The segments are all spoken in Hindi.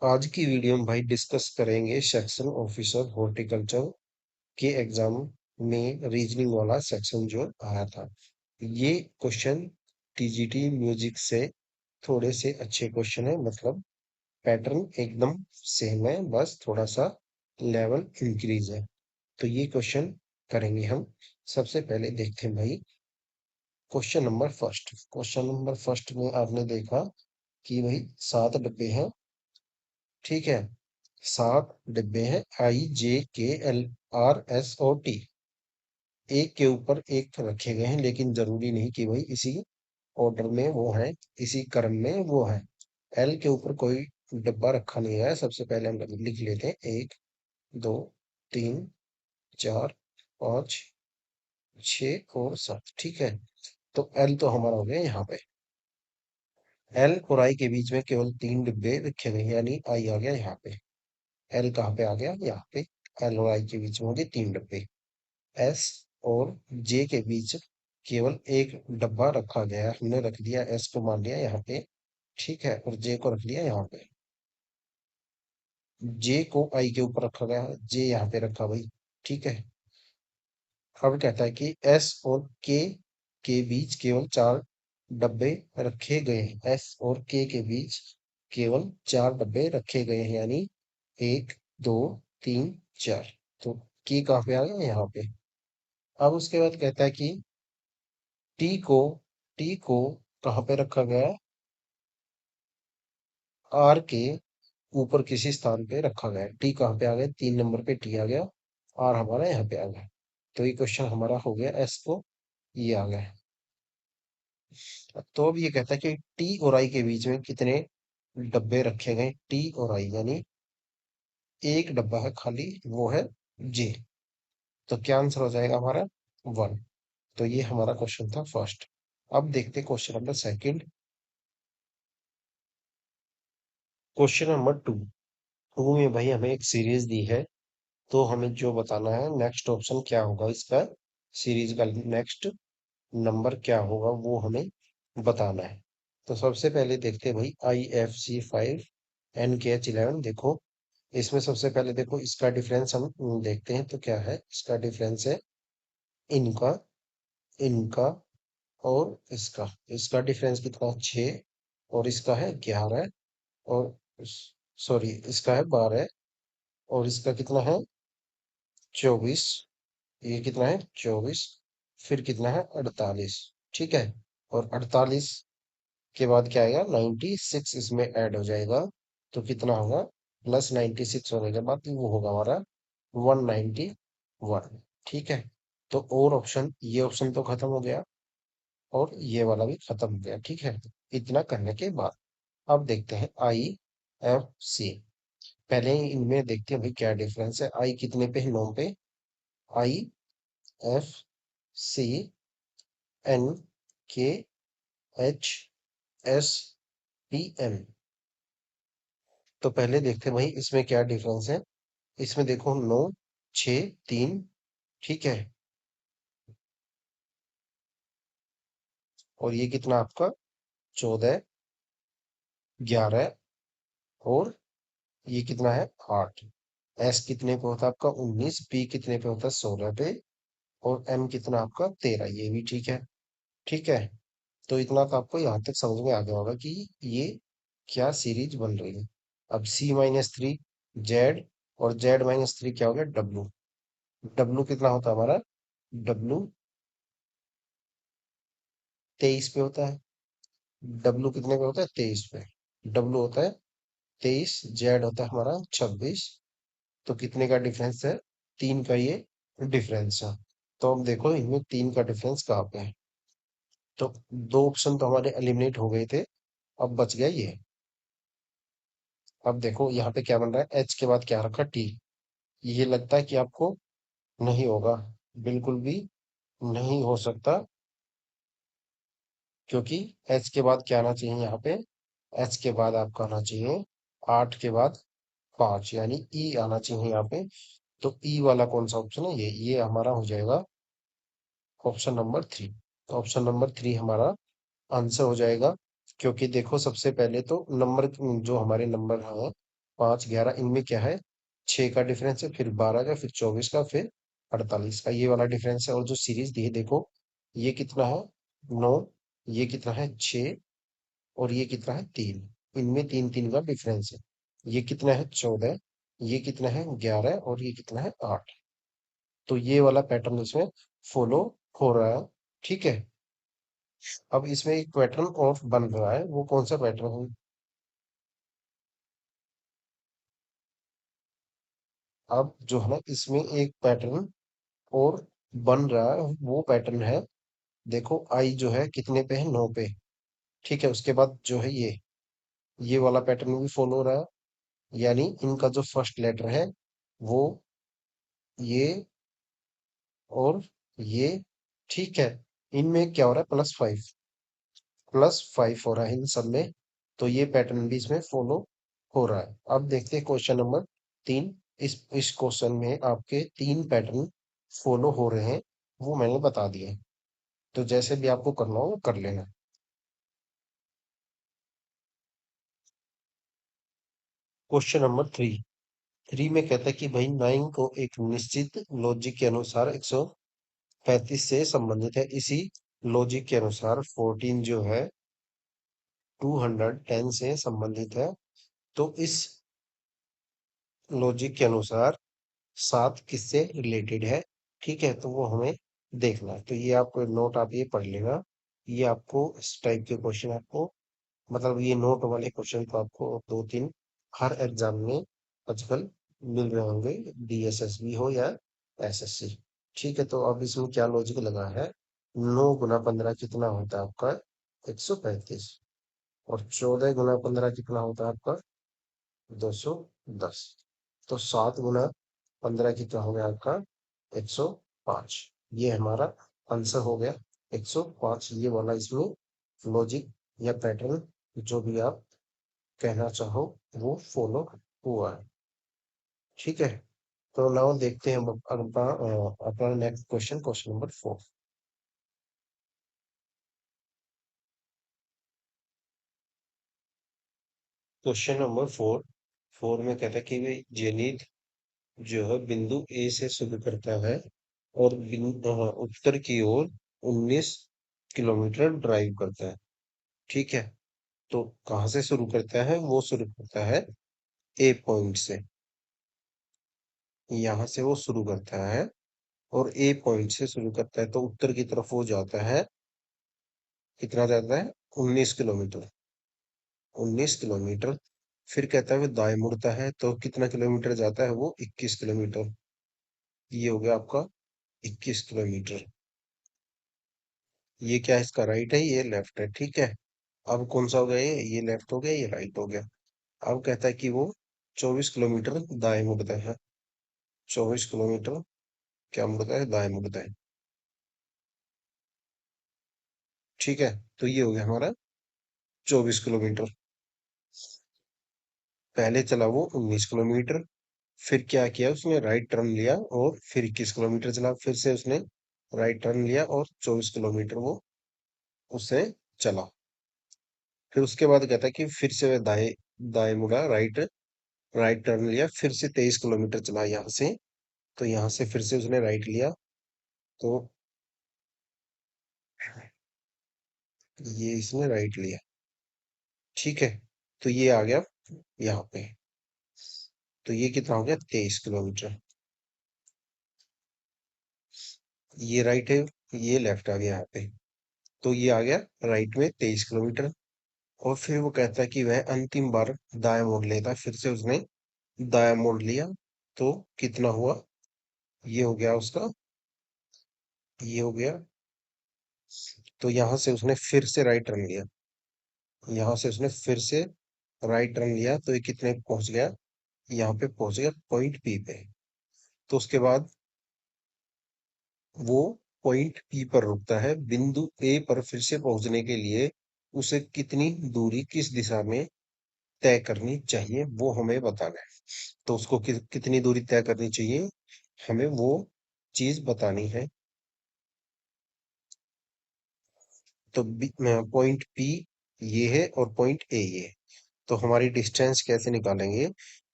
आज की वीडियो में भाई डिस्कस करेंगे सेक्शन ऑफिसर हॉर्टिकल्चर के एग्जाम में रीजनिंग वाला सेक्शन जो आया था। ये क्वेश्चन टीजीटी म्यूजिक से थोड़े से अच्छे क्वेश्चन है, मतलब पैटर्न एकदम सेम है, बस थोड़ा सा लेवल इंक्रीज है। तो ये क्वेश्चन करेंगे हम। सबसे पहले देखते हैं भाई क्वेश्चन नंबर फर्स्ट में आपने देखा कि भाई 7 डब्बे हैं। ठीक है, 7 डिब्बे हैं, IJKLRSOT, एक के ऊपर एक रखे गए हैं, लेकिन जरूरी नहीं कि भाई इसी ऑर्डर में वो है, इसी क्रम में वो है। एल के ऊपर कोई डब्बा रखा नहीं है। सबसे पहले हम लिख लेते हैं 1, 2, 3, 4, 5, 6 और 7। ठीक है, तो एल तो हमारा हो गया यहाँ पे। एल और आई के बीच में केवल 3 डिब्बे रखे गए हैं, यानी आई आ गया यहाँ पे। एल कहाँ पे आ गया? यहाँ पे। एल और आई के बीच में होंगे 3 डब्बे। एस और जे के बीच केवल एक डब्बा रखा गया है, हमने रख दिया, एस को मान लिया यहाँ पे। ठीक है, और जे को रख लिया यहाँ पे। जे को आई के ऊपर रखा गया है, जे यहाँ पे रखा भाई। ठीक है, अब कहता है कि एस और के बीच केवल 4 डब्बे रखे गए हैं। एस और के बीच केवल 4 डब्बे रखे गए हैं, यानी 1, 2, 3, 4। तो के कहाँ पे आ गया? यहाँ पे। अब उसके बाद कहता है कि टी को टी को कहाँ पे रखा गया है? आर के ऊपर किसी स्थान पे रखा गया है। टी कहाँ पे आ गया? 3 नंबर पे टी आ गया। आर हमारा यहाँ पे आ गया। तो ये क्वेश्चन हमारा हो गया, एस को ये आ गया। तो अब ये कहता है कि टी और आई के बीच में कितने डब्बे रखे गए? टी और आई, यानी एक डब्बा है खाली, वो है जे। तो क्या आंसर हो जाएगा हमारा? 1। तो ये हमारा क्वेश्चन था फर्स्ट। अब देखते हैं question number second. Question number two में भाई हमें एक सीरीज दी है, तो हमें जो बताना है नेक्स्ट ऑप्शन क्या होगा इसका, सीरीज का नेक्स्ट नंबर क्या होगा वो हमें बताना है। तो सबसे पहले देखते हैं भाई IFC5 NKH11। देखो, इसमें सबसे पहले देखो इसका डिफरेंस हम देखते हैं, तो क्या है इसका डिफरेंस है? इनका इनका और इसका इसका डिफरेंस कितना? 6। और इसका है 11। और सॉरी, इसका है 12। और इसका कितना है? 24। ये कितना है? 24। फिर कितना है? 48। ठीक है, और 48 के बाद क्या आएगा? 96 इसमें ऐड हो जाएगा। तो कितना होगा? +96 होने के बाद वो होगा हमारा 191। ठीक है, तो और ऑप्शन, ये ऑप्शन तो खत्म हो गया और ये वाला भी खत्म हो गया। ठीक है, इतना करने के बाद अब देखते हैं IFC। पहले ही इनमें देखते हैं भाई क्या डिफरेंस है। आई कितने पे है? 9 पे। IFCNKHSPM। तो पहले देखते हैं भाई इसमें क्या डिफरेंस है। इसमें देखो 9, 6, 3। ठीक है, और ये कितना आपका? 14, 11। और ये कितना है? 8। एस कितने पे होता है आपका? 19। पी कितने पे होता है? 16 पे। और एम कितना आपका? 13। ये भी ठीक है। ठीक है, तो इतना तो आपको यहाँ तक समझ में आ गया होगा कि ये क्या सीरीज बन रही है। अब C-3 जेड, और Z-3 क्या हो गया? डब्लू। डब्लू कितना होता है हमारा? डब्लू 23 पे होता है। डब्लू कितने पे होता है? 23 पे। डब्लू होता है 23, जेड होता है हमारा 26। तो कितने का डिफरेंस है? 3 का ये डिफरेंस है। तो अब देखो इनमें 3 का डिफरेंस कहाँ पे है। तो दो ऑप्शन तो हमारे एलिमिनेट हो गए थे, अब बच गया ये। अब देखो यहाँ पे क्या बन रहा है? एच के बाद क्या रखा? टी। ये लगता है कि आपको नहीं होगा, बिल्कुल भी नहीं हो सकता, क्योंकि एच के बाद क्या आना चाहिए यहाँ पे? एच के बाद आपका आना चाहिए 8 के बाद 5, यानी ई आना चाहिए यहाँ पे। तो ई वाला कौन सा ऑप्शन है? ये हमारा हो जाएगा ऑप्शन नंबर 3। ऑप्शन नंबर 3 हमारा आंसर हो जाएगा। क्योंकि देखो सबसे पहले तो नंबर, जो हमारे नंबर हैं 5 11 इनमें क्या है, 6 का डिफरेंस है, फिर 12 का, फिर 24 का, फिर 48 का, ये वाला डिफरेंस है। और जो सीरीज दी है देखो, ये कितना है 9, ये कितना है 6, और ये कितना है 3। इनमें 3 3 का डिफरेंस है। ये कितना है 14, ये कितना है 11, और ये कितना है 8। तो ये वाला पैटर्न इसमें फॉलो हो रहा है। ठीक है। अब इसमें एक पैटर्न और बन रहा है, वो कौन सा पैटर्न है? अब जो है ना, इसमें एक पैटर्न और बन रहा है, वो पैटर्न है, देखो आई जो है कितने पे है, 9 पे। ठीक है। उसके बाद जो है ये वाला पैटर्न भी फॉलो हो रहा है, यानी इनका जो फर्स्ट लेटर है वो ये और ये। ठीक है। इनमें क्या हो रहा है, +5, +5 हो रहा है इन सब में। तो ये पैटर्न भी इसमें फॉलो हो रहा है। अब देखते हैं क्वेश्चन नंबर 3। इस क्वेश्चन में आपके 3 पैटर्न फॉलो हो रहे हैं, वो मैंने बता दिए। तो जैसे भी आपको करना हो वो कर लेना। क्वेश्चन नंबर 3 में कहता है कि भाई 9 को एक निश्चित लॉजिक के अनुसार 135 से संबंधित है। इसी लॉजिक के अनुसार 14 जो है 210 से संबंधित है। तो इस लॉजिक के अनुसार 7 किससे रिलेटेड है? ठीक है। तो वो हमें देखना है। तो ये आपको नोट, आप ये पढ़ लेना। ये आपको इस टाइप के क्वेश्चन आपको, मतलब ये नोट वाले क्वेश्चन तो आपको 2 3 हर एग्जाम में आजकल मिल रहे होंगे, डीएसएसबी हो या एसएससी। ठीक है। तो अब इसमें क्या लॉजिक लगा है, 9 × 15 कितना होता है आपका, 135। और 14 × 15 कितना होता है आपका, 210। तो 7 × 15 कितना हो गया आपका, 105। ये हमारा आंसर हो गया 105। ये वाला इसमें लॉजिक या पैटर्न, जो भी आप कहना चाहो, वो फॉलो हुआ है। ठीक है। तो नाउ देखते हैं हम अपना next question, question number 4। Question number 4 में कहता है कि भाई जेनिथ जो है बिंदु ए से शुरू करता है और उत्तर की ओर 19 किलोमीटर ड्राइव करता है। ठीक है। तो कहाँ से शुरू करता है, वो शुरू करता है ए पॉइंट से। यहाँ से वो शुरू करता है और ए पॉइंट से शुरू करता है, तो उत्तर की तरफ वो जाता है। कितना जाता है, 19 किलोमीटर। 19 किलोमीटर। फिर कहता है वो दाएं मुड़ता है, तो कितना किलोमीटर जाता है वो, 21 किलोमीटर। ये हो गया आपका 21 किलोमीटर। ये क्या है, इसका राइट है, ये लेफ्ट है। ठीक है। अब कौन सा हो गया, ये लेफ्ट हो गया, ये राइट हो गया। अब कहता है कि वो 24 किलोमीटर दाएं मुड़ता है। 24 किलोमीटर क्या मुड़ता है, दाएं मुड़ता है। ठीक है। तो ये हो गया हमारा 24 किलोमीटर। पहले चला वो 19 किलोमीटर, फिर क्या किया उसने, राइट टर्न लिया और फिर 21 किलोमीटर चला, फिर से उसने राइट टर्न लिया और 24 किलोमीटर वो उससे चला। फिर उसके बाद कहता है कि फिर से वह दाएं दाएं मुड़ा, राइट राइट टर्न लिया, फिर से 23 किलोमीटर चला यहाँ से। तो यहाँ से फिर से उसने राइट लिया। तो ये इसने राइट लिया। ठीक है। तो ये आ गया यहाँ पे। तो ये कितना हो गया, 23 किलोमीटर। ये राइट है, ये लेफ्ट आ गया यहाँ पे। तो ये आ गया राइट में 23 किलोमीटर। और फिर वो कहता है कि वह अंतिम बार दाएं मोड़ लेता है, फिर से उसने दायां मोड़ लिया। तो कितना हुआ, ये हो गया उसका, ये हो गया। तो यहाँ से उसने फिर से राइट टर्न लिया, यहाँ से उसने फिर से राइट टर्न लिया, तो ये कितने पे पहुंच गया, यहाँ पे पहुंच गया पॉइंट पी पे। तो उसके बाद वो पॉइंट पी पर रुकता है। बिंदु ए पर फिर से पहुंचने के लिए उसे कितनी दूरी किस दिशा में तय करनी चाहिए, वो हमें बताना है। तो उसको कितनी दूरी तय करनी चाहिए, हमें वो चीज बतानी है। तो पॉइंट पी ये है और पॉइंट ए ये है। तो हमारी डिस्टेंस कैसे निकालेंगे,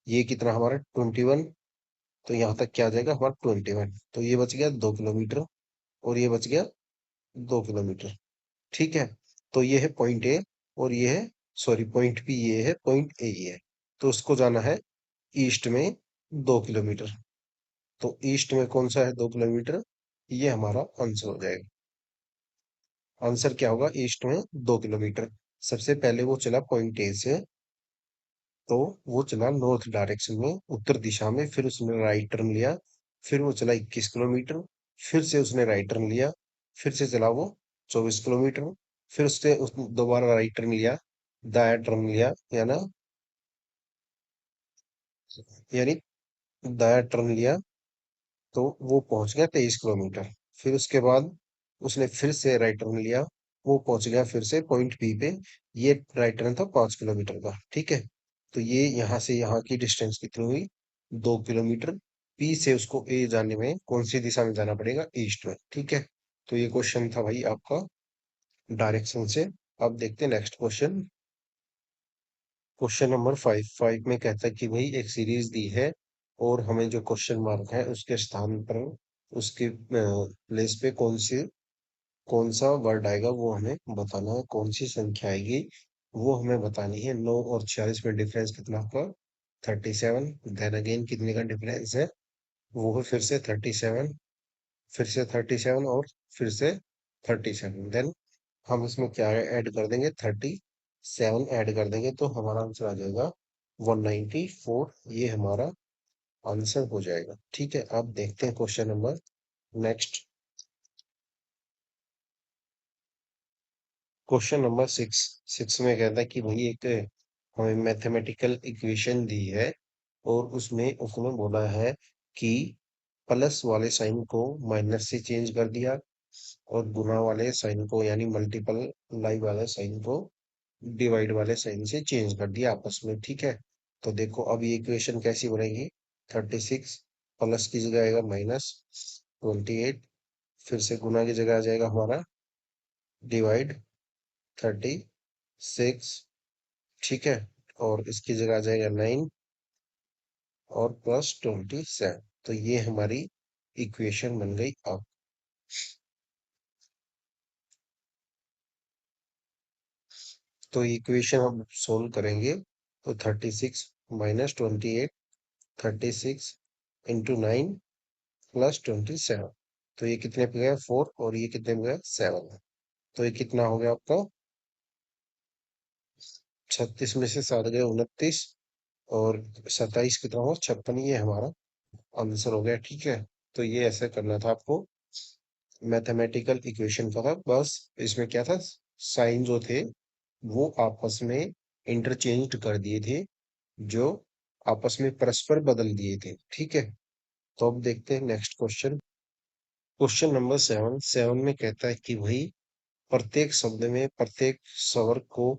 ये कितना हमारा 21, तो यहाँ तक क्या आ जाएगा हमारा 21, तो ये बच गया 2 किलोमीटर और ये बच गया 2 किलोमीटर। ठीक है, तो ये है पॉइंट ए और ये है, सॉरी पॉइंट बी ये है, पॉइंट ए ये है, तो उसको जाना है ईस्ट में 2 किलोमीटर। तो ईस्ट में कौन सा है 2 किलोमीटर, ये हमारा आंसर हो जाएगा। आंसर क्या होगा ईस्ट में 2 किलोमीटर। सबसे पहले वो चला पॉइंट ए से, तो वो चला नॉर्थ डायरेक्शन में, उत्तर दिशा में, फिर उसने राइट टर्न लिया, फिर वो चला 21 किलोमीटर, फिर से उसने राइट टर्न लिया, फिर से चला वो 24 किलोमीटर, फिर उसने दोबारा राइट टर्न लिया, दाया टर्न लिया, यानी दाया टर्न लिया, तो वो पहुंच गया 23 किलोमीटर। फिर उसके बाद उसने फिर से राइट टर्न लिया, वो पहुंच गया फिर से पॉइंट बी पे। ये राइट टर्न था 5 किलोमीटर का। ठीक है, तो ये यहाँ से यहाँ की डिस्टेंस कितनी हुई, 2 किलोमीटर। बी से उसको ए जाने में कौन सी दिशा में जाना पड़ेगा, ईस्ट में। ठीक है, तो ये क्वेश्चन था भाई आपका डायरेक्शन से। अब देखते हैं नेक्स्ट क्वेश्चन। क्वेश्चन नंबर 5 में कहता है कि भाई एक सीरीज दी है और हमें जो क्वेश्चन मार्क है उसके स्थान पर, उसके प्लेस पे कौन सा वर्ड आएगा वो हमें बताना है, कौन सी संख्या आएगी वो हमें बतानी है। 9 और 46 में डिफरेंस कितना होगा, 37। देन अगेन कितने का डिफरेंस है, वो है फिर से 37, फिर से 37 और फिर से 37। देन हम इसमें क्या ऐड कर देंगे, 37 ऐड कर देंगे तो हमारा आंसर आ जाएगा 194। ये हमारा आंसर हो जाएगा। ठीक है, अब देखते हैं question number next. Question number 6। 6 में कहता है कि भाई एक हमें मैथमेटिकल इक्वेशन दी है और उसमें उसने बोला है कि प्लस वाले साइन को माइनस से चेंज कर दिया और गुना वाले साइन को यानी मल्टीपल लाई वाले साइन को डिवाइड वाले साइन से चेंज कर दिया आपस में। ठीक है, तो देखो अब ये इक्वेशन कैसी बनेगी, 36 प्लस की जगह आएगा माइनस 28, फिर से गुना की जगह आ जाएगा हमारा डिवाइड 36। ठीक है, और इसकी जगह आ जाएगा 9 और प्लस 27। तो ये हमारी इक्वेशन बन गई। अब तो इक्वेशन हम सोल्व करेंगे, तो 36 माइनस 28, 36 इंटू 9 प्लस 27। तो ये कितने पे गया 4 और ये कितने पे गया 7। तो ये कितना हो गया आपका, 36 में से 7 गए 29 और 27 कितना हुआ 56। ये हमारा आंसर हो गया। ठीक है, तो ये ऐसे करना था आपको, मैथमेटिकल इक्वेशन का था बस। इसमें क्या था, साइन जो थे वो आपस में इंटरचेंज कर दिए थे, जो आपस में परस्पर बदल दिए थे। ठीक है, तो अब देखते हैं नेक्स्ट क्वेश्चन। Question number 7। 7 में कहता है कि भाई प्रत्येक शब्द में प्रत्येक स्वर को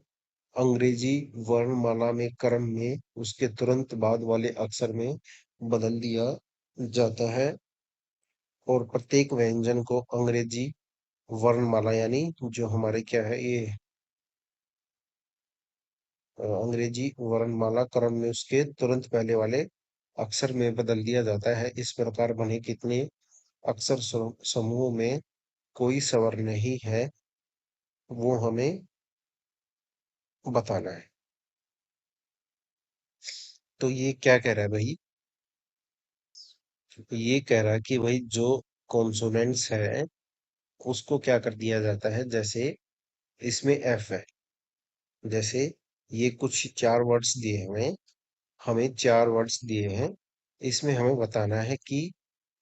अंग्रेजी वर्णमाला में क्रम में उसके तुरंत बाद वाले अक्षर में बदल दिया जाता है और प्रत्येक व्यंजन को अंग्रेजी वर्णमाला यानी जो हमारे क्या है ये अंग्रेजी वर्णमाला क्रम में उसके तुरंत पहले वाले अक्षर में बदल दिया जाता है। इस प्रकार बने कितने अक्षर समूह में कोई स्वर नहीं है, वो हमें बताना है। तो ये क्या कह रहा है भाई, ये कह रहा है कि भाई जो कॉन्सोनेंट्स है उसको क्या कर दिया जाता है, जैसे इसमें एफ है, जैसे ये कुछ चार वर्ड्स दिए हुए हैं, हमें चार वर्ड्स दिए हैं, इसमें हमें बताना है कि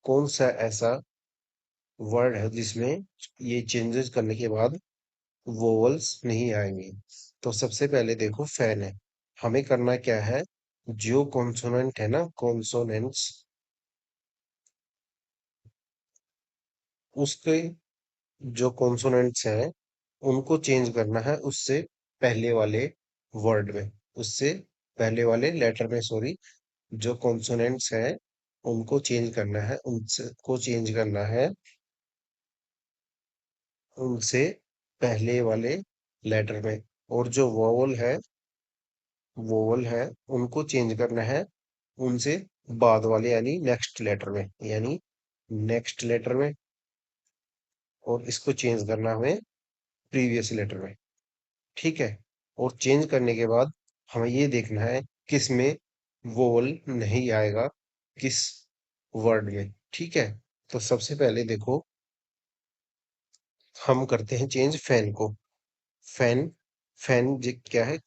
कौन सा ऐसा वर्ड है जिसमें ये चेंजेस करने के बाद वोवल्स नहीं आएंगे। तो सबसे पहले देखो फैन है, हमें करना क्या है, जो कॉन्सोनेंट है ना, कॉन्सोनेंट्स, उसके जो कॉन्सोनेंट्स हैं उनको चेंज करना है उससे पहले वाले वर्ड में, उससे पहले वाले लेटर में, सॉरी। जो कॉन्सोनेंट्स हैं उनको चेंज करना है, उनसे को चेंज करना है उनसे पहले वाले लेटर में। और जो वोवल है उनको चेंज करना है उनसे बाद वाले यानी नेक्स्ट लेटर में, यानी नेक्स्ट लेटर में, और इसको चेंज करना हमें प्रीवियस लेटर में। ठीक है। और चेंज करने के बाद हमें ये देखना है किस में वोवल नहीं आएगा, किस वर्ड में। ठीक है। तो सबसे पहले देखो, हम करते हैं चेंज फैन को। फैन, फैन क्या है?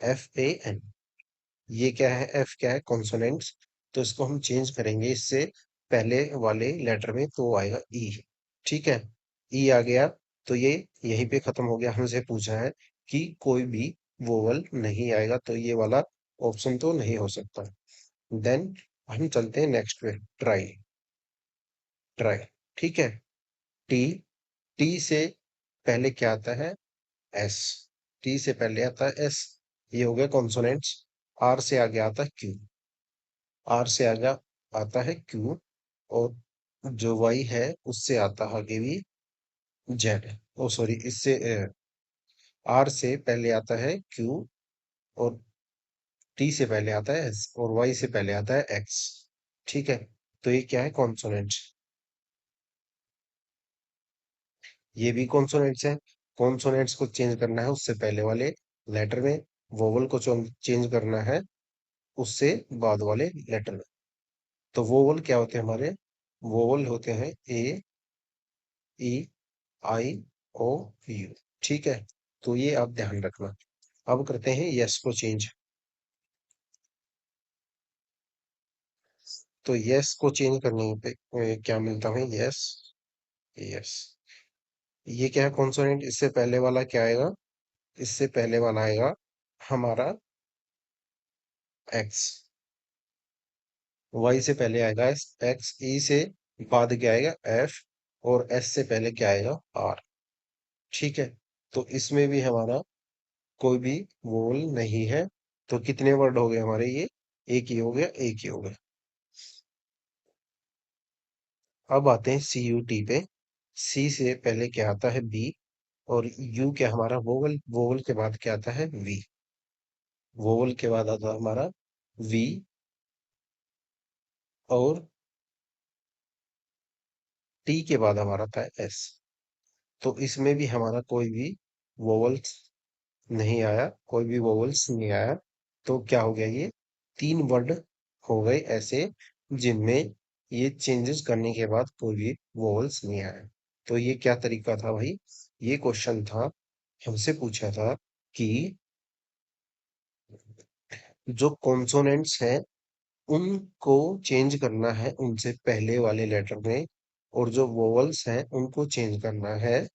FAN। ये क्या है? एफ क्या है? कॉन्सोनेंट्स। तो इसको हम चेंज करेंगे, इससे पहले वाले लेटर में तो आएगा ई। ठीक है। ई आ गया, तो ये यहीं पे खत्म हो गया। हमसे पूछा है कि कोई भी वोवल नहीं आएगा, तो ये वाला ऑप्शन तो नहीं हो सकता। देन हम चलते हैं नेक्स्ट पे, ट्राई। ट्राई। ठीक है। टी, टी से पहले क्या आता है? एस। टी से पहले आता है एस। ये हो गया कॉन्सोनेंट्स। आर से आगे आता है क्यू। आर से आगे आता है क्यू। और जो वाई है उससे आता है आगे भी जेड। ओ सॉरी, इससे आर से पहले आता है क्यू, और टी से पहले आता है एस, और वाई से पहले आता है एक्स। ठीक है। तो ये क्या है? कॉन्सोनेंट्स। ये भी कॉन्सोनेंट्स है। कॉन्सोनेंट्स को चेंज करना है उससे पहले वाले लेटर में, वोवल को चेंज करना है उससे बाद वाले लेटर में। तो वोवल क्या होते हैं हमारे? वोवल होते हैं ए, ई, आई, ओ, यू। ठीक है। तो ये आप ध्यान रखना। अब करते हैं यस को चेंज। तो यस को चेंज करने पे क्या मिलता है? यस। यस। ये क्या है? कॉन्सोनेंट। इससे पहले वाला क्या आएगा? इससे पहले वाला आएगा हमारा एक्स। वाई से पहले आएगा एक्स। ई से बाद क्या आएगा? एफ। और एस से पहले क्या आएगा? आर। ठीक है। तो इसमें भी हमारा कोई भी वोल नहीं है। तो कितने वर्ड हो गए हमारे ये? एक ही हो गया, एक ही हो गया। अब आते हैं CUT पे। सी से पहले क्या आता है? बी। और यू क्या हमारा? वोवल। वोवल के बाद क्या आता है? वी। वोवल के बाद आता है हमारा वी। और टी के बाद हमारा था एस। तो इसमें भी हमारा कोई भी वोवल्स नहीं आया, कोई भी वोवल्स नहीं आया। तो क्या हो गया? ये 3 वर्ड हो गए ऐसे जिनमें ये चेंजेस करने के बाद कोई भी वोवल्स नहीं आया। तो ये क्या तरीका था भाई? ये क्वेश्चन था, हमसे पूछा था कि जो कॉन्सोनेंट्स हैं उनको चेंज करना है उनसे पहले वाले लेटर में, और जो वोवल्स हैं उनको चेंज करना है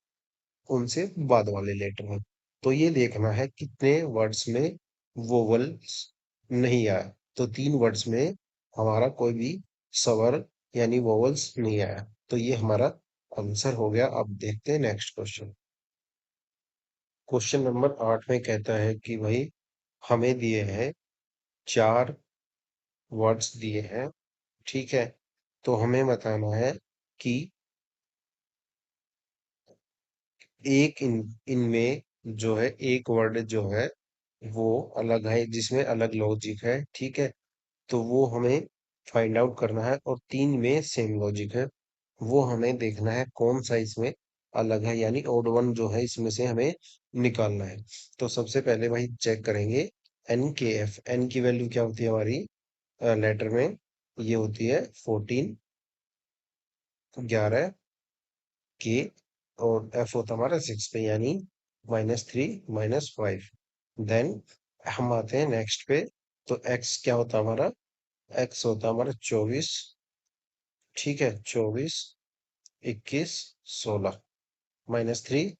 उनसे बाद वाले लेटर में। तो ये देखना है कितने वर्ड्स में वोवल्स नहीं आया। तो 3 वर्ड्स में हमारा कोई भी स्वर यानी वोवल्स नहीं आया। तो ये हमारा आंसर हो गया। अब देखते हैं नेक्स्ट क्वेश्चन। क्वेश्चन नंबर 8 में कहता है कि भाई हमें दिए हैं 4 वर्ड्स दिए हैं। ठीक है। तो हमें बताना है कि एक इनमें जो है एक वर्ड जो है वो अलग है, जिसमें अलग लॉजिक है। ठीक है। तो वो हमें फाइंड आउट करना है, और 3 में सेम लॉजिक है। वो हमें देखना है कौन सा इसमें अलग है, यानी ओड वन जो है इसमें से हमें निकालना है। तो सबसे पहले भाई चेक करेंगे NKF। एन की वैल्यू क्या होती है हमारी लेटर में? ये होती है 14, 11 के। और एफ होता हमारा 6 पे, यानी -3, -5। देन हम आते हैं नेक्स्ट पे। तो एक्स क्या होता है हमारा? एक्स होता है हमारा 24। ठीक है। 24, 21, 16, -3,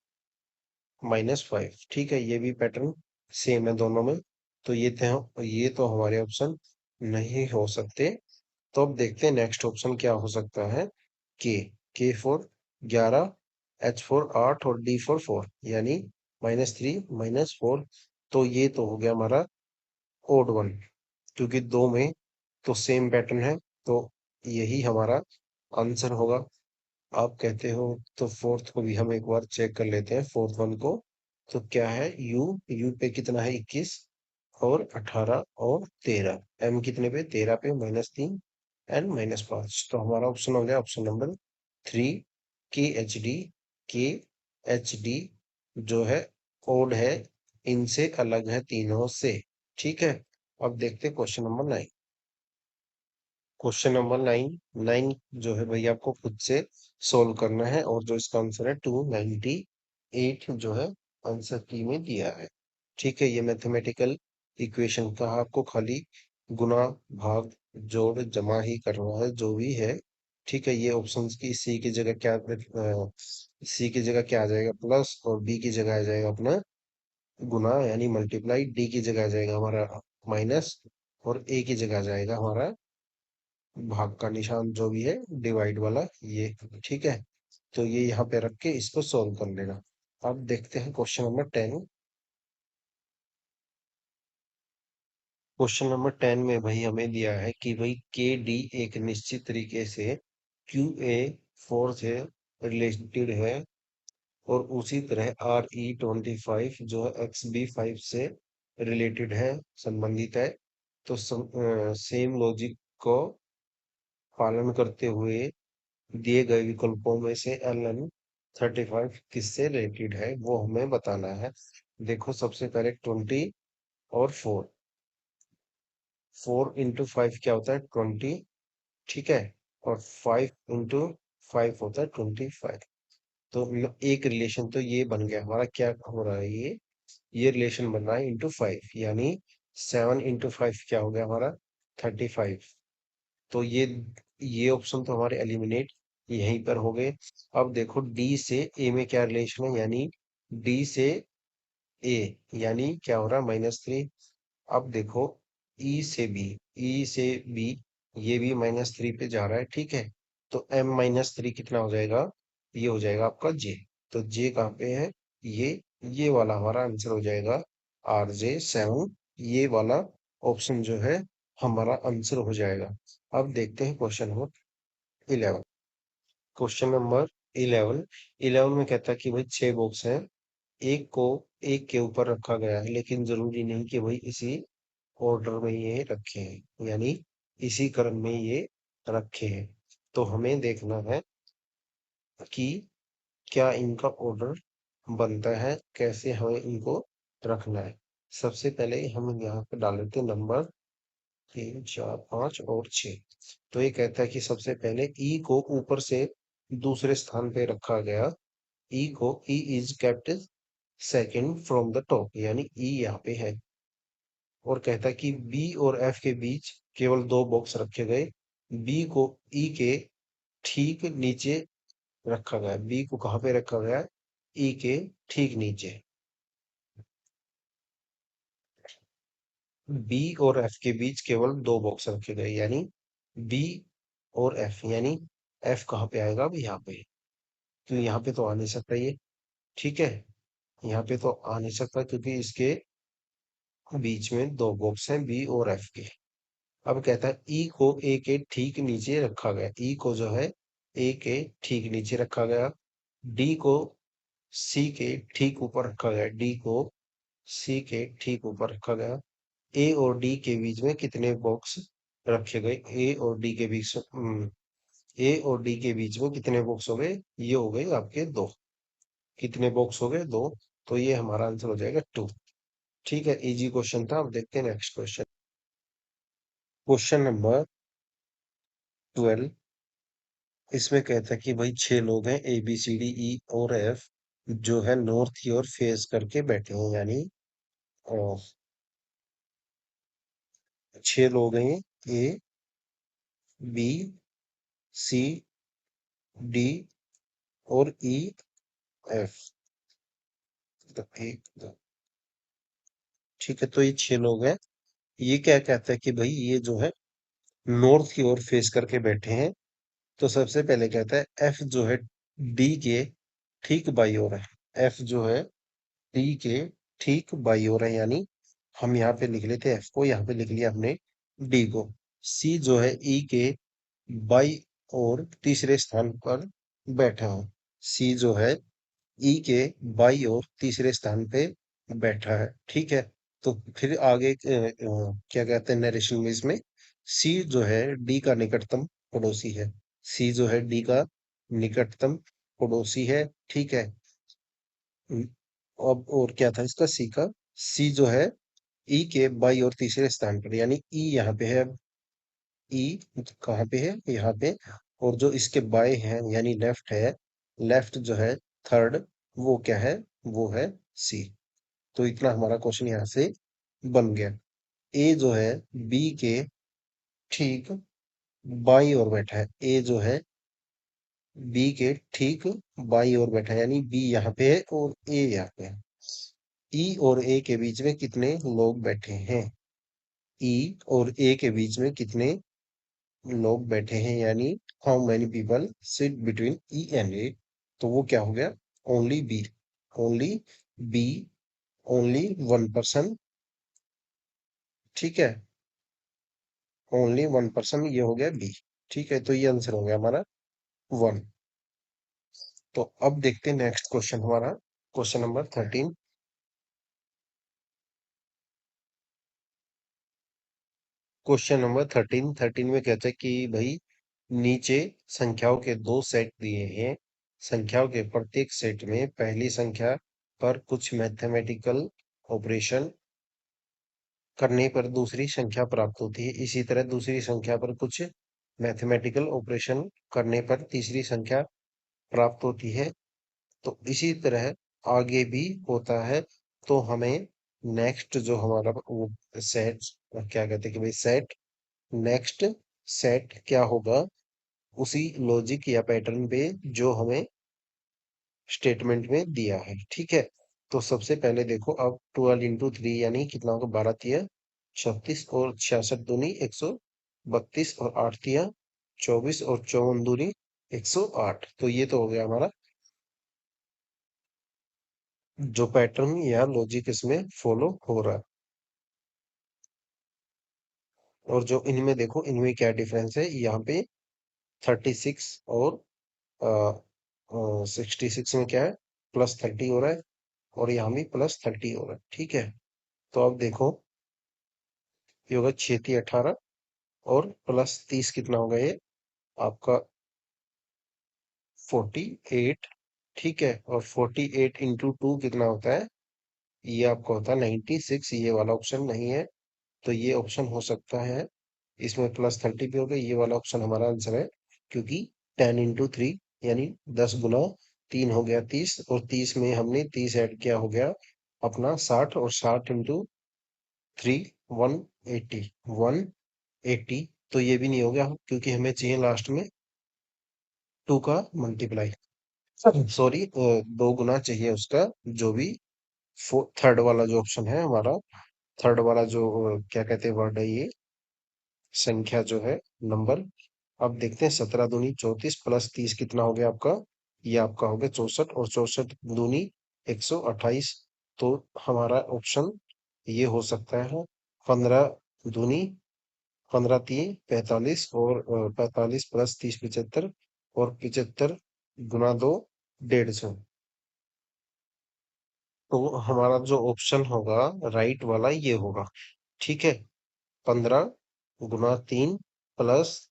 -5। ठीक है। ये भी पैटर्न सेम है दोनों में। तो ये तो हमारे ऑप्शन नहीं हो सकते। तो अब देखते हैं नेक्स्ट ऑप्शन क्या हो सकता है। के। के 4, 11, H4 8, और D4 4, यानी -3, -4। तो ये तो हो गया हमारा ओड वन, क्योंकि दो में तो सेम पैटर्न है। तो यही हमारा आंसर होगा। आप कहते हो तो फोर्थ को भी हम एक बार चेक कर लेते हैं, फोर्थ वन को। तो क्या है? यू। यू पे कितना है? 21। और 18 और 13। एम कितने पे? 13 पे, -3 एन -5। तो हमारा ऑप्शन हो गया ऑप्शन नंबर 3, के के एच डी जो है कोड है, इनसे अलग है तीनों से। ठीक है। अब देखते हैं क्वेश्चन नंबर 9। क्वेश्चन नंबर 9 जो है भाई आपको खुद से सोल्व करना है, और जो इसका आंसर है 298 जो है आंसर की में दिया है। ठीक है, ये मैथमेटिकल इक्वेशन का आपको खाली गुना भाग जोड़ जमा ही करना है जो भी है। ठीक है, ये ऑप्शंस की सी की जगह क्या, सी की जगह क्या आ जाएगा प्लस, और बी की जगह आ जाएगा अपना गुना यानी मल्टीप्लाई, डी की जगह आ जाएगा हमारा माइनस, और ए की जगह आ जाएगा हमारा भाग का निशान जो भी है डिवाइड वाला ये। ठीक है, तो ये यहाँ पे रख के इसको सॉल्व कर लेना। अब देखते हैं क्वेश्चन नंबर 10। क्वेश्चन नंबर 10 में भाई हमें दिया है कि भाई के डी एक निश्चित तरीके से क्यू ए 4 से रिलेटेड है, और उसी तरह आर ई 25 जो है एक्स बी 5 से रिलेटेड है, संबंधित है। तो सेम लॉजिक को पालन करते हुए दिए गए विकल्पों में से एल एन 35 किससे रिलेटेड है वो हमें बताना है। देखो, सबसे पहले 20 और 4। 4 × 5 क्या होता है? 20। ठीक है, और 5 × 5 होता है 25। तो एक रिलेशन तो ये बन गया हमारा, क्या हो रहा है ये रिलेशन बन रहा है ×5, यानी 7 × 5 क्या हो गया हमारा? 35। तो ये ऑप्शन तो हमारे एलिमिनेट यहीं पर हो गए। अब देखो डी से ए में क्या रिलेशन है, यानी डी से ए यानी क्या हो रहा है? -3। अब देखो ई से बी ये भी -3 पे जा रहा है। ठीक है, तो m-3 कितना हो जाएगा? ये हो जाएगा आपका जे। तो जे कहाँ पे है? ये वाला हमारा आंसर हो जाएगा RJ 7। ये वाला ऑप्शन जो है हमारा आंसर हो जाएगा। अब देखते हैं क्वेश्चन नंबर 11। Question number 11। 11 में कहता है कि भाई 6 बॉक्स हैं, एक को एक के ऊपर रखा गया है, लेकिन जरूरी नहीं कि भाई इसी ऑर्डर में ये रखे हैं, यानी इसी क्रम में ये रखे हैं। तो हमें देखना है कि क्या इनका ऑर्डर बनता है, कैसे हमें इनको रखना है। सबसे पहले हम यहाँ पे डाल देते हैं नंबर 3 4 5 और 6। तो ये कहता है कि सबसे पहले ई को ऊपर से दूसरे स्थान पे रखा गया। E is kept second from the top, यानी ई यहाँ पे है। और कहता है कि बी और एफ के बीच केवल 2 बॉक्स रखे गए। बी को ई के ठीक नीचे रखा गया। बी को कहाँ पे रखा गया? ई के ठीक नीचे। बी और एफ के बीच केवल 2 बॉक्स रखे गए, यानी बी और एफ, यानी एफ कहाँ पे आएगा? अब यहाँ पे। तो यहाँ पे तो आ नहीं सकता ये। ठीक है, यहाँ पे तो आ नहीं सकता क्योंकि इसके बीच में 2 बॉक्स हैं बी और एफ के। अब कहता है ई को ए के ठीक नीचे रखा गया। ई को जो है ए के ठीक नीचे रखा गया। डी को सी के ठीक ऊपर रखा गया। डी को सी के ठीक ऊपर रखा गया। ए और डी के बीच में कितने बॉक्स रखे गए? ए और डी के बीच में कितने बॉक्स हो गए? ये हो गए आपके 2। कितने बॉक्स हो गए? 2। तो ये हमारा आंसर हो जाएगा 2। ठीक है, इजी क्वेश्चन था। अब देखते हैं नेक्स्ट क्वेश्चन। Question number 12। इसमें कहता है कि भाई 6 लोग हैं, ABCDE और F, जो है नॉर्थ की ओर फेस करके बैठे हैं, यानी अ, 6 लोग हैं, A B C D और EF। तो एक दो, ठीक है, तो ये 6 लोग हैं। ये क्या कहता है कि भाई ये जो है नॉर्थ की ओर फेस करके बैठे हैं। तो सबसे पहले कहता है एफ जो है डी के ठीक बाई ओर है। एफ जो है डी के ठीक बाई ओर है, यानी हम यहाँ पे लिख लेते हैं एफ को, यहाँ पे लिख लिया हमने डी को। सी जो है ई के बाई और तीसरे स्थान पर बैठा है। सी जो है ई के बाई और तीसरे स्थान पे बैठा है। ठीक है, तो फिर आगे क्या कहते हैं नरेशन में इसमें सी जो है डी का निकटतम पड़ोसी है। सी जो है डी का निकटतम पड़ोसी है। ठीक है। हम्म, अब और क्या था इसका सी का, सी जो है ई के बाई और तीसरे स्थान पर, यानी ई यहाँ पे है। ई कहाँ पे है, यहाँ पे। और जो इसके बाएं हैं यानी लेफ्ट है, लेफ्ट जो है थर्ड, वो क्या है, वो है सी। तो इतना हमारा क्वेश्चन यहाँ से बन गया। ए जो है बी के ठीक बाई ओर बैठा है। ए जो है बी के ठीक बाई ओर बैठा है, यानी बी यहाँ पे है और ए यहाँ पे है। ई और ए के बीच में कितने लोग बैठे हैं, ई और ए के बीच में कितने लोग बैठे हैं, यानी how many people sit between E and A. तो वो क्या हो गया, only B. Only B, only one person. ठीक है, ओनली वन पर्सन, ये हो गया बी। ठीक है, तो ये आंसर हो गया हमारा वन। तो अब देखते हैं नेक्स्ट क्वेश्चन हमारा, क्वेश्चन नंबर 13। क्वेश्चन नंबर 13 में कहता है कि भाई नीचे संख्याओं के दो सेट दिए हैं। संख्याओं के प्रत्येक सेट में पहली संख्या पर कुछ मैथमेटिकल ऑपरेशन करने पर दूसरी संख्या प्राप्त होती है। इसी तरह दूसरी संख्या पर कुछ मैथमेटिकल ऑपरेशन करने पर तीसरी संख्या प्राप्त होती है। तो इसी तरह आगे भी होता है। तो हमें नेक्स्ट जो हमारा वो सेट, क्या कहते हैं कि भाई सेट, नेक्स्ट सेट क्या होगा, उसी लॉजिक या पैटर्न पे जो हमें स्टेटमेंट में दिया है। ठीक है। तो सबसे पहले देखो, अब 12 into 3 यानी कितना होगा, 12 तिया 36 और 66 दूनी 132 और 8 तिया 24 और 54 दूनी 108। तो ये तो हो गया हमारा जो पैटर्न या लॉजिक इसमें फॉलो हो रहा है। और जो इनमें देखो, इनमें क्या डिफरेंस है, यहाँ पे 36 और 66 में क्या है, +30 हो रहा है, और यहाँ भी +30 हो रहा है। ठीक है। तो अब देखो, ये होगा 6 × 3 = 18 और +30 कितना होगा ये आपका 48। ठीक है। और 48 × 2 कितना होता है, ये आपका होता है 96। ये वाला ऑप्शन नहीं है, तो ये ऑप्शन हो सकता है, इसमें +30 भी हो गया, ये वाला ऑप्शन हमारा आंसर है। क्योंकि 10 × 3 यानी 10 × 3 हो गया 30, और 30 में हमने 30 ऐड किया, हो गया अपना 60, और 60 × 3 180, 180। तो ये भी नहीं हो गया, क्योंकि हमें चाहिए लास्ट में 2 का मल्टीप्लाई, सॉरी 2 गुना चाहिए उसका, जो भी थर्ड वाला जो ऑप्शन है हमारा, थर्ड वाला जो क्या कहते हैं वर्ड है ये, संख्या जो है, नंबर। अब देखते हैं, 17 दूनी 34 +30 कितना हो गया आपका, ये आपका हो गया 64, और 64 दूनी 128। तो हमारा ऑप्शन ये हो सकता है 15 दूनी 15 × 3 = 45, और 45 +30 = 75, और 75 × 2 = 150। तो हमारा जो ऑप्शन होगा राइट वाला ये होगा। ठीक है। 15 × 3 प्लस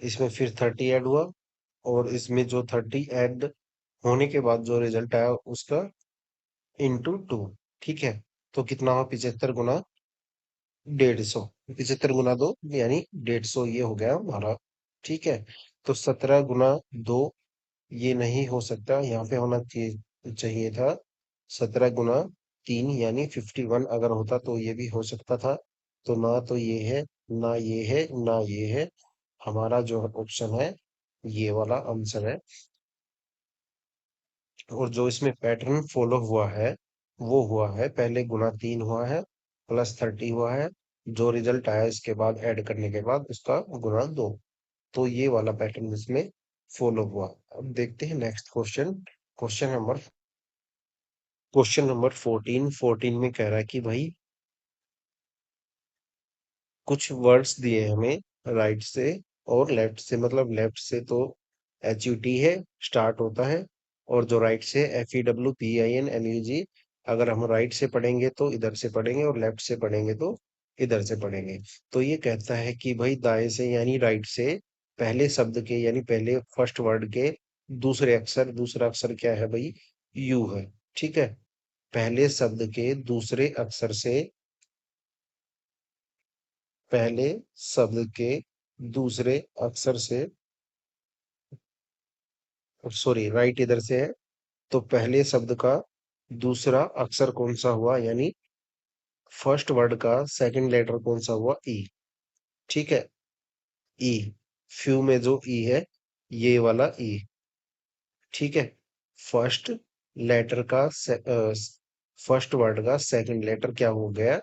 इसमें फिर 30 ऐड हुआ, और इसमें जो 30 ऐड होने के बाद जो रिजल्ट आया उसका ×2। ठीक है। तो कितना हुआ, 75 × 150, 75 × 2 यानी 150, ये हो गया हमारा। ठीक है। तो 17 × 2 ये नहीं हो सकता, यहाँ पे होना चाहिए चाहिए था 17 × 3 यानी 51। अगर होता तो ये भी हो सकता था। तो ना तो ये है, ना ये है, ना ये है, हमारा जो ऑप्शन है ये वाला आंसर है। और जो इसमें पैटर्न फॉलो हुआ है, वो हुआ है पहले ×3 हुआ है, +30 हुआ है, जो रिजल्ट आया इसके बाद ऐड करने के बाद उसका ×2। तो ये वाला पैटर्न इसमें फॉलो हुआ। अब देखते हैं नेक्स्ट क्वेश्चन, क्वेश्चन नंबर 14 में कह रहा है कि भाई कुछ वर्ड्स दिए हमें राइट से और लेफ्ट से, मतलब लेफ्ट से तो HUT है, स्टार्ट होता है, और जो राइट से FEWPINMUG अगर हम राइट से पढ़ेंगे तो इधर से पढ़ेंगे और लेफ्ट से पढ़ेंगे तो इधर से पढ़ेंगे। तो ये कहता है कि भाई दाएं से यानी राइट से पहले शब्द के यानी पहले फर्स्ट वर्ड के दूसरा अक्षर क्या है भाई? यू है। ठीक है। पहले शब्द के दूसरे अक्षर से पहले शब्द के दूसरे अक्षर से सॉरी राइट इधर से है। तो पहले शब्द का दूसरा अक्षर कौन सा हुआ यानी फर्स्ट वर्ड का सेकंड लेटर कौन सा हुआ? ई। ठीक है। ई। फ्यू में जो ई है ये वाला ई। ठीक है। फर्स्ट लेटर का फर्स्ट वर्ड का सेकंड लेटर क्या हो गया?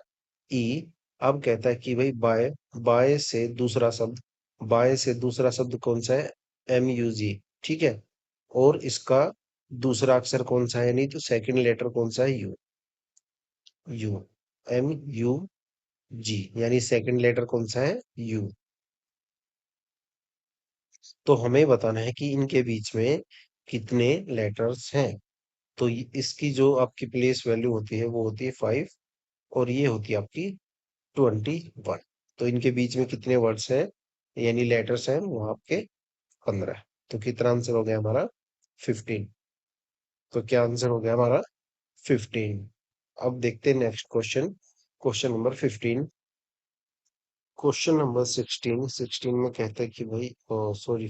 ई। अब कहता है कि भाई बाय बाय से दूसरा शब्द बाय से दूसरा शब्द कौन सा है? एम यू जी। ठीक है। और इसका दूसरा अक्षर कौन सा है? नहीं तो सेकंड लेटर कौन सा है? यू। यू। एम यू जी यानी सेकंड लेटर कौन सा है? यू। तो हमें बताना है कि इनके बीच में कितने लेटर्स हैं। तो इसकी जो आपकी प्लेस वैल्यू होती है वो होती है 5 और ये होती है आपकी 21। तो इनके बीच में कितने वर्ड्स हैं यानी लेटर्स हैं वो आपके 15। तो कितना आंसर हो गया हमारा? 15। तो क्या आंसर हो गया हमारा? 15। अब देखते हैं next question. Question number 15। Question number 16 में कहता है कि भाई सॉरी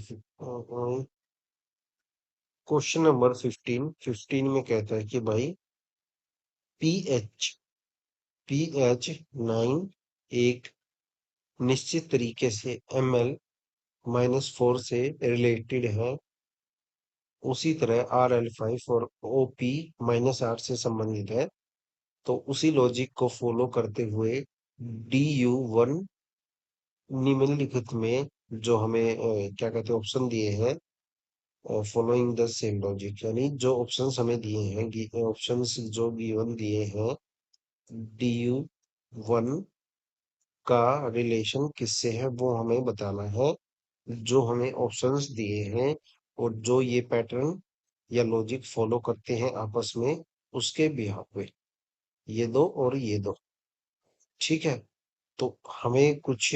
क्वेश्चन नंबर 15 में कहता है कि भाई पीएच पीएच 9 एक निश्चित तरीके से ml-4 से रिलेटेड है। उसी तरह RL5 और OP-8 से संबंधित है। तो उसी लॉजिक को फॉलो करते हुए DU1 निम्नलिखित में जो हमें क्या कहते हैं ऑप्शन दिए हैं फॉलोइंग द सेम लॉजिक यानी जो ऑप्शंस हमें दिए हैं ऑप्शंस जो गिवन दिए हैं DU1 का रिलेशन किससे है वो हमें बताना है। जो हमें ऑप्शंस दिए हैं और जो ये पैटर्न या लॉजिक फॉलो करते हैं आपस में उसके बिहाफ पे ये दो और ये दो। ठीक है। तो हमें कुछ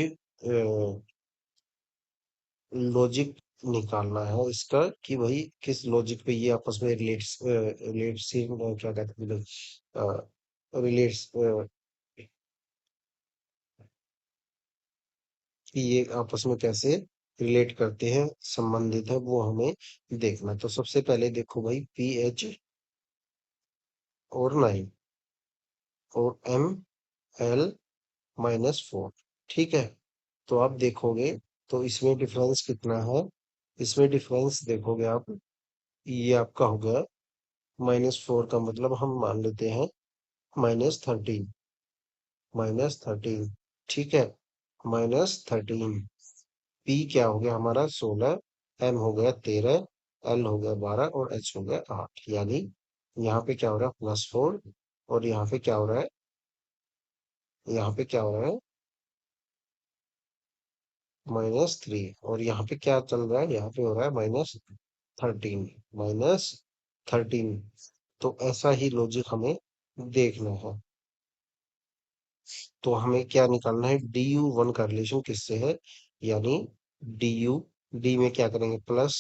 लॉजिक निकालना है इसका कि भाई किस लॉजिक पे ये आपस में रिलेट से क्या कहते हैं रिलेट्स कि ये आपस में कैसे रिलेट करते हैं संबंधित है वो हमें देखना। तो सबसे पहले देखो भाई PH और 9 और ML-4। ठीक है। तो आप देखोगे तो इसमें डिफरेंस कितना है? इसमें डिफरेंस देखोगे आप ये आपका हो गया -4 का मतलब हम मान लेते हैं -13। -13। ठीक है। -13। पी क्या हो गया हमारा? 16। एम हो गया 13। एल हो गया 12 और एच हो गया 8 यानी यहाँ पे क्या हो रहा है? +4। और यहाँ पे क्या हो रहा है? यहाँ पे क्या हो रहा है? -3। और यहाँ पे क्या चल रहा है? यहाँ पे हो रहा है -13। -13। तो ऐसा ही लॉजिक हमें देखना है। तो हमें क्या निकालना है? DU1 का रिलेशन किससे है यानी DU डी में क्या करेंगे? प्लस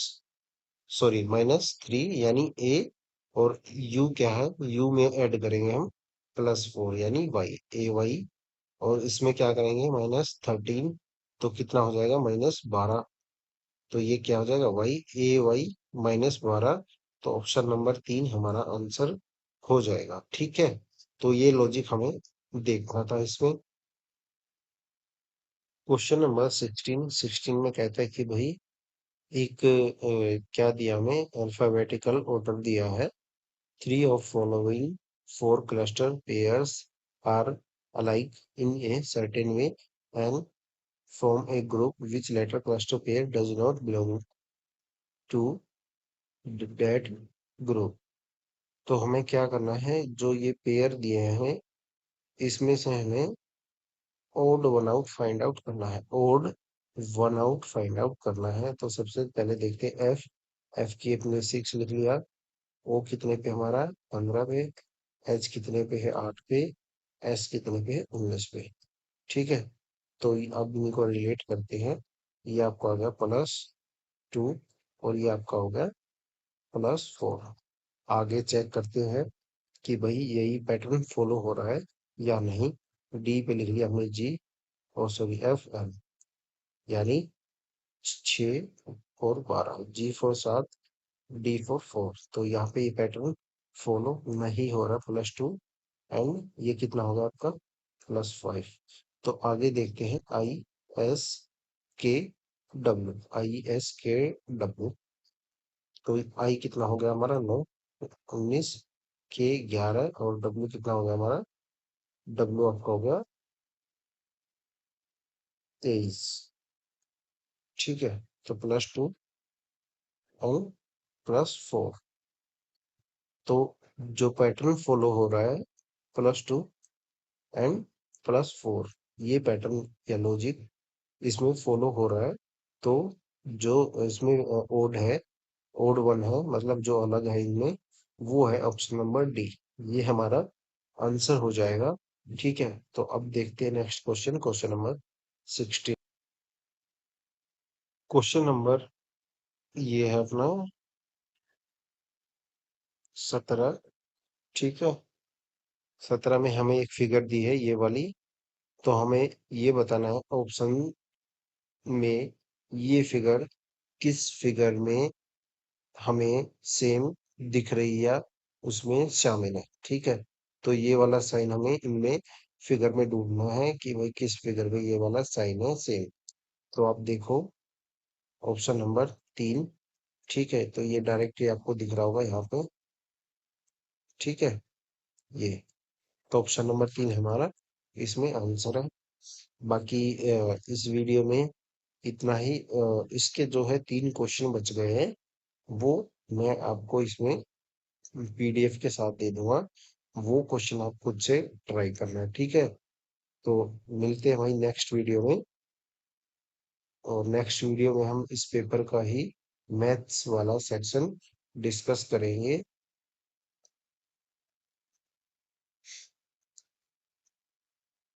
सॉरी -3 यानी ए और यू क्या है? यू में ऐड करेंगे हम +4 यानी वाई ए वाई। और इसमें क्या करेंगे? -13। तो कितना हो जाएगा? -12। तो ये क्या हो जाएगा? वाई ए वाई -12। तो ऑप्शन नंबर 3 हमारा आंसर हो जाएगा। ठीक है। तो ये लॉजिक हमें देखना था इसमें। क्वेश्चन नंबर 16 में कहता है कि भाई एक क्या दिया हमें? अल्फाबेटिकल ऑर्डर दिया है। Three of following four cluster pairs are alike in a certain way and form a group which latter cluster pair does not belong to that group। तो हमें क्या करना है? जो ये पेयर दिए हैं इसमें से हमें odd one out find out करना है। Odd one out find out करना है। तो सबसे पहले देखते हैं एफ। एफ की अपने 6 लिख लिया। ओ कितने पे हमारा? 15 पे। एच कितने पे है 8 पे, एस कितने पे है 19 पे। ठीक है, तो अब इनको रिलेट करते हैं। ये आपका हो गया +2 और ये आपका हो गया +4। आगे चेक करते हैं कि भाई यही पैटर्न फॉलो हो रहा है या नहीं। डी पे लिख लिया हमने जी, और सॉरी FM, यानी 6 और 12, G4 7, D4 4। तो यहाँ पे ये पैटर्न फॉलो नहीं हो रहा, +2, एंड ये कितना होगा आपका +5। तो आगे देखते हैं ISKW। तो आई कितना हो गया हमारा 9, 19, के 11, और डब्ल्यू कितना हो गया हमारा, डब्ल्यू आपका हो गया 23। ठीक है, तो +2 और +4। तो जो पैटर्न फॉलो हो रहा है +2 एंड +4, ये पैटर्न या लॉजिक इसमें फॉलो हो रहा है। तो जो इसमें ओड है, ओड वन है, मतलब जो अलग है इनमें, वो है ऑप्शन नंबर डी। ये हमारा आंसर हो जाएगा। ठीक है, तो अब देखते हैं next question, question number 16। Question number ये है अपना 17। ठीक है, 17 में हमें एक फिगर दी है ये वाली। तो हमें ये बताना है ऑप्शन में ये फिगर किस फिगर में हमें सेम दिख रही है, उसमें शामिल है। ठीक है, तो ये वाला साइन हमें इनमें फिगर में ढूंढना है कि भाई किस फिगर में ये वाला साइन है सेम। तो आप देखो ऑप्शन नंबर 3। ठीक है, तो ये डायरेक्टली आपको दिख रहा होगा यहाँ पे। ठीक है, ये तो ऑप्शन नंबर 3 हमारा इसमें आंसर है। बाकी इस वीडियो में इतना ही। इसके जो है 3 क्वेश्चन बच गए हैं, वो मैं आपको इसमें PDF के साथ दे दूंगा। वो क्वेश्चन आप खुद से ट्राई करना है। ठीक है, तो मिलते हैं भाई नेक्स्ट वीडियो में। और नेक्स्ट वीडियो में हम इस पेपर का ही मैथ्स वाला सेक्शन डिस्कस करेंगे।